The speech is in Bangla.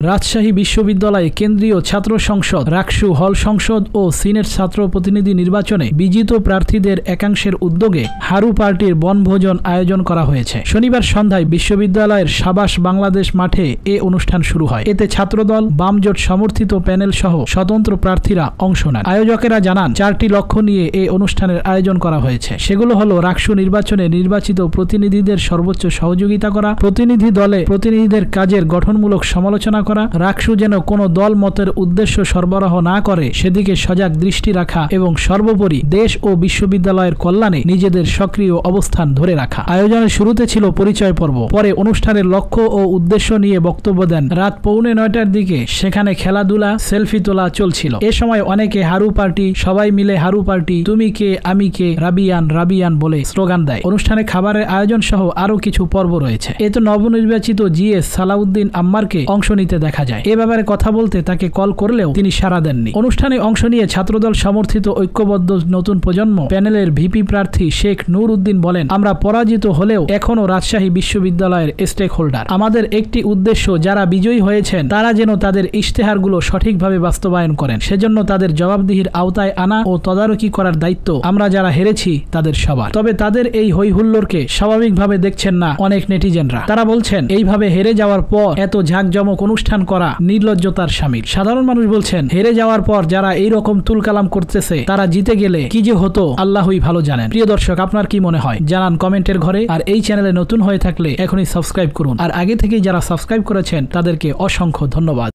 রাজশাহী বিশ্ববিদ্যালয়ে কেন্দ্রীয় ছাত্র সংসদ, রাকসু হল সংসদ ও সিনেট ছাত্র প্রতিনিধি নির্বাচনে বিজিত প্রার্থীদের একাংশের উদ্যোগে হারু পার্টির বনভোজন আয়োজন করা হয়েছে। শনিবার সন্ধ্যায় বিশ্ববিদ্যালয়ের সাবাস বাংলাদেশ মাঠে এ অনুষ্ঠান শুরু হয়। এতে ছাত্রদল, বামজোট সমর্থিত প্যানেল সহ স্বতন্ত্র প্রার্থীরা অংশ নেন। আয়োজকেরা জানান, 4টি লক্ষ্য নিয়ে এ অনুষ্ঠানের আয়োজন করা হয়েছে। সেগুলো হলো রাকসু নির্বাচনে নির্বাচিত প্রতিনিধিদের সর্বোচ্চ সহযোগিতা করা, প্রতিনিধি দলে প্রতিনিধিদের কাজের গঠনমূলক সমালোচনা করা, রাকসু যেন কোনো দল মতের উদ্দেশ্য সরবরাহ না করে সেদিকে সজাগ দৃষ্টি রাখা এবং সর্বোপরি দেশ ও বিশ্ববিদ্যালয়ের কল্যাণে নিজেদের সক্রিয় অবস্থান ধরে রাখা। আয়োজনের শুরুতে ছিল পরিচয় পর্ব। পরে অনুষ্ঠানের লক্ষ্য ও উদ্দেশ্য নিয়ে বক্তব্য দেন। রাত 8:45টার দিকে সেখানে খেলাধুলা, সেলফি তোলা চলছিল। এ সময় অনেকে হারু পার্টি, সবাই মিলে হারু পার্টি, তুমি কে আমি কে, রাবিয়ান রাবিয়ান বলে স্লোগান দেয়। অনুষ্ঠানে খাবারের আয়োজন সহ আরো কিছু পর্ব রয়েছে। এতে নবনির্বাচিত জিএস সালাউদ্দিন আম্মারকে অংশ নিতে দেখা যায়। এ ব্যাপারে কথা বলতে তাকে কল করলেও তিনি সাড়া দেননি। অনুষ্ঠানে অংশ নিয়ে ছাত্রদল সমর্থিত ঐক্যবদ্ধ নতুন প্রজন্ম প্যানেলের ভিপি প্রার্থী শেখ নূর উদ্দিন বলেন, আমরা পরাজিত হলেও এখনো রাজশাহী বিশ্ববিদ্যালয়ের স্টেক হোল্ডার। আমাদের একটি উদ্দেশ্য, যারা বিজয়ী হয়েছেন তারা যেন তাদের ইশতেহারগুলো সঠিকভাবে বাস্তবায়ন করেন। সেজন্য তাদের জবাবদিহির আওতায় আনা ও তদারকি করার দায়িত্ব আমরা যারা হেরেছি তাদের সবার। তবে তাদের এই হৈহুল্লোড়কে স্বাভাবিকভাবে দেখছেন না অনেক নেটিজেনরা। তারা বলছেন, এইভাবে হেরে যাওয়ার পর এত ঝাঁকজমক অনুষ্ঠান করা নির্লজ্জতার শামিল। সাধারণ মানুষ বলছেন, হেরে যাওয়ার পর যারা এই রকম তুলকালাম করতেছে তারা জিতে গেলে কি যে হতো আল্লাহই ভালো জানেন। প্রিয় দর্শক, আপনার কি মনে হয় জানান কমেন্টের ঘরে। আর এই চ্যানেলে নতুন হয়ে থাকলে এখনই সাবস্ক্রাইব করুন। আর আগে থেকেই যারা সাবস্ক্রাইব করেছেন তাদেরকে অসংখ্য ধন্যবাদ।